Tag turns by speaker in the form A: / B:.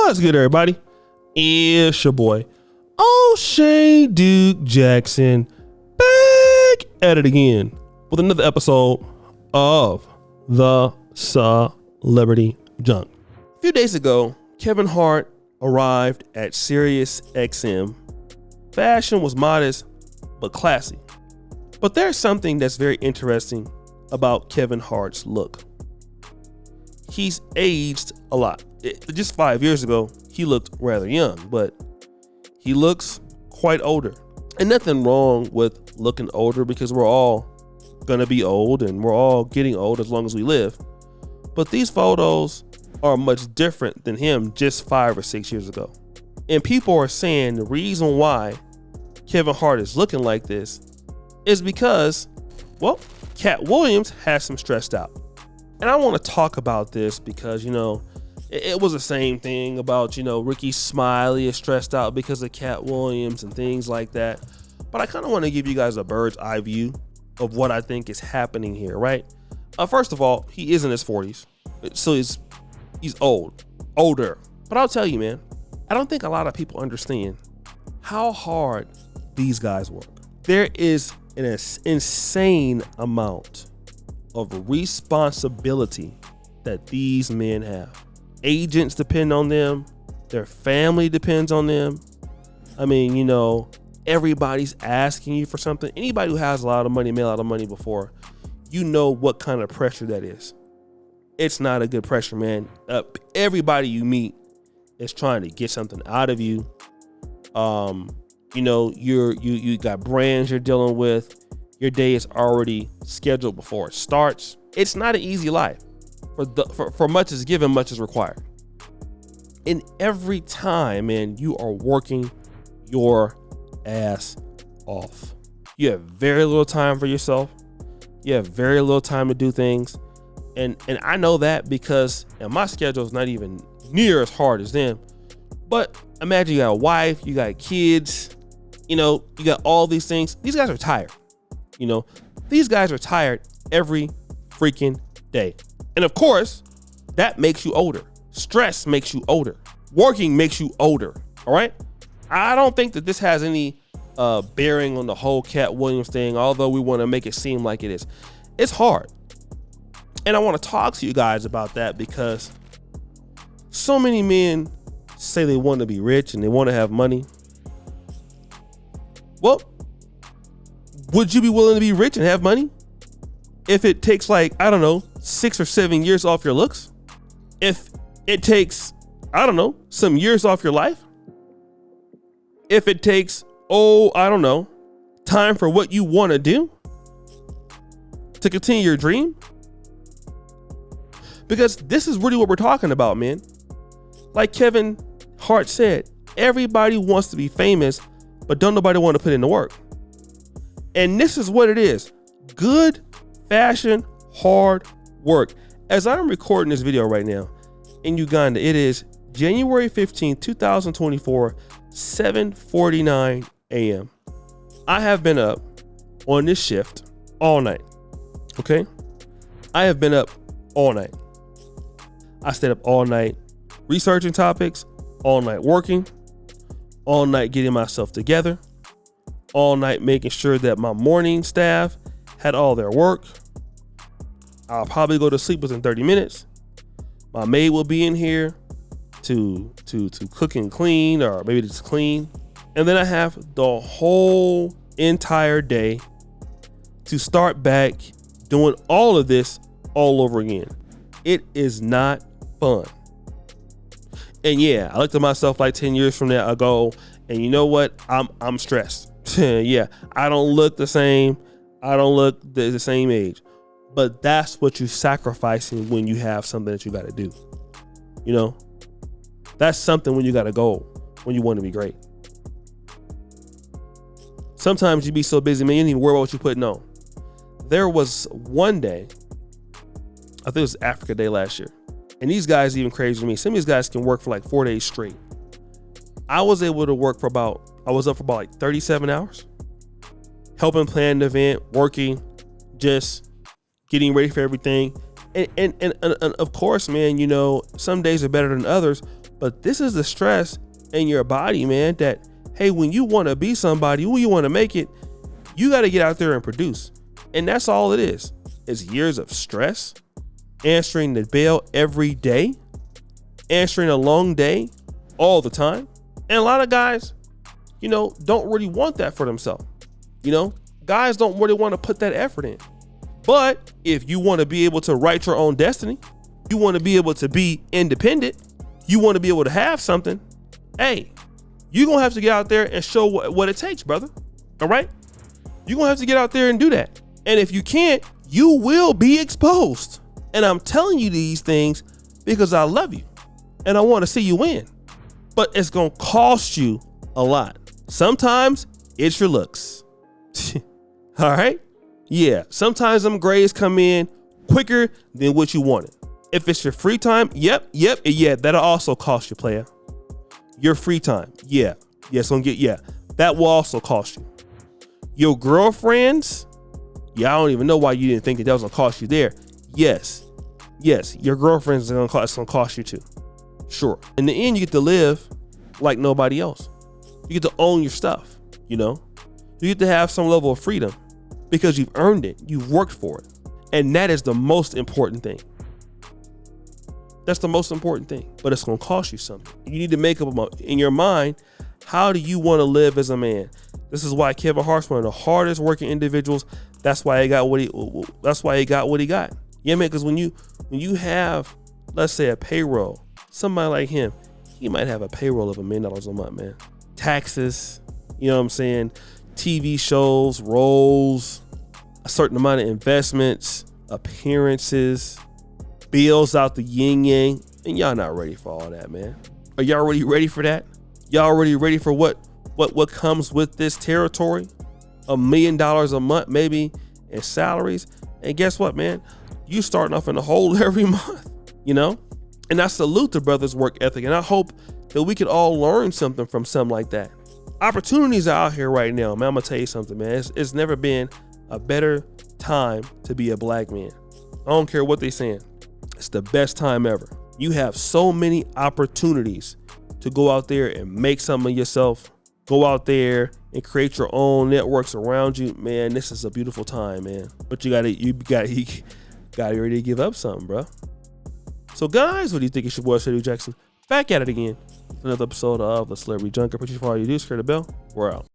A: What's good, everybody? It's your boy, O'Shea Duke Jackson, back at it again with another episode of the Celebrity Junk. A few days ago, Kevin Hart arrived at Sirius XM. Fashion was modest, but classy. But there's something that's very interesting about Kevin Hart's look. He's aged a lot. Just 5 years ago, he looked rather young, but he looks quite older. And nothing wrong with looking older because we're all gonna be old and we're all getting old as long as we live. But these photos are much different than him just 5 or 6 years ago. And people are saying the reason why Kevin Hart is looking like this is because, well, Katt Williams has him stressed out. And I want to talk about this because, it was the same thing about, Ricky Smiley is stressed out because of Katt Williams and things like that. But I kind of want to give you guys a bird's eye view of what I think is happening here, right? First of all, he is in his 40s. So he's older. But I'll tell you, man, I don't think a lot of people understand how hard these guys work. There is an insane amount of responsibility that these men have. Agents depend on them. Their family depends on them. I mean, everybody's asking you for something. Anybody who has a lot of money, made a lot of money before, you know what kind of pressure that is. It's not a good pressure, man. Everybody you meet is trying to get something out of you. You got brands you're dealing with. Your day is already scheduled before it starts. It's not an easy life. For much is given, much is required. And every time, man, you are working your ass off. You have very little time for yourself. You have very little time to do things. And I know that because my schedule is not even near as hard as them. But imagine you got a wife, you got kids, you got all these things. These guys are tired. These guys are tired every freaking day. And of course, that makes you older. Stress makes you older. Working makes you older. All right. I don't think that this has any bearing on the whole Katt Williams thing, although we want to make it seem like it is. It's hard. And I want to talk to you guys about that because so many men say they want to be rich and they want to have money. Well, would you be willing to be rich and have money if it takes 6 or 7 years off your looks? If it takes, some years off your life? If it takes, time for what you want to do to continue your dream? Because this is really what we're talking about, man. Like Kevin Hart said, everybody wants to be famous, but don't nobody want to put in the work. And this is what it is. Good fashion, hard work. As I'm recording this video right now in Uganda, it is January 15th, 2024, 7:49 a.m. I have been up on this shift all night. Okay? I have been up all night. I stayed up all night researching topics, all night working, all night getting myself together, all night making sure that my morning staff had all their work. I'll probably go to sleep within 30 minutes. My maid will be in here to cook and clean, or maybe just clean. And then I have the whole entire day to start back doing all of this all over again. It is not fun. And yeah, I looked at myself like 10 years from now ago, and you know what? I'm stressed. Yeah, I don't look the same. I don't look the same age. But that's what you're sacrificing when you have something that you got to do. That's something when you got a goal, when you want to be great. Sometimes you be so busy, man, you don't even worry about what you're putting on. There was one day, I think it was Africa Day last year, and these guys even crazy to me. Some of these guys can work for 4 days straight. I was able to work for I was up for about 37 hours, helping plan the event, working, just getting ready for everything. And of course, man, some days are better than others, But this is the stress in your body, man, that, hey, when you want to be somebody, when you want to make it, you got to get out there and produce. And that's all it is. It's years of stress, answering the bell every day, answering a long day all the time. And a lot of guys, don't really want that for themselves. Guys don't really want to put that effort in. But if you want to be able to write your own destiny, you want to be able to be independent, you want to be able to have something, hey, you're going to have to get out there and show what it takes, brother. All right? You're going to have to get out there and do that. And if you can't, you will be exposed. And I'm telling you these things because I love you and I want to see you win. But it's going to cost you a lot. Sometimes it's your looks. All right? Yeah, sometimes them grades come in quicker than what you wanted. If it's your free time, yeah, that'll also cost you, player. Your free time, that will also cost you. Your girlfriends, I don't even know why you didn't think that was gonna cost you there. Yes, your girlfriends are gonna cost you too. Sure. In the end, you get to live like nobody else. You get to own your stuff, You get to have some level of freedom because you've earned it. You've worked for it. And that is the most important thing. That's the most important thing. But it's going to cost you something. You need to make up in your mind, how do you want to live as a man? This is why Kevin Hart's one of the hardest working individuals. That's why he got what he got. Yeah, man, because when you have, let's say, a payroll, somebody like him, he might have a payroll of $1 million a month, man. Taxes, you know what I'm saying? TV shows, roles, a certain amount of investments, appearances, bills out the yin yang, and y'all not ready for all that, man. Are y'all already ready for that? Y'all already ready for what comes with this territory? $1 million a month, maybe, in salaries. And guess what, man? You starting off in a hole every month, And I salute the brother's work ethic, and I hope that we could all learn something from something like that. Opportunities are out here right now, man. I'm gonna tell you something, man. It's never been a better time to be a black man. I don't care what they're saying. It's the best time ever. You have so many opportunities to go out there and make something of yourself. Go out there and create your own networks around you, man. This is a beautiful time, man. But you gotta ready to give up something, bro. So, guys, what do you think? It's your boy, Shady Jackson, back at it again. Another episode of the Celebrity Junker. Appreciate you for all you do. Scare the bell. We're out.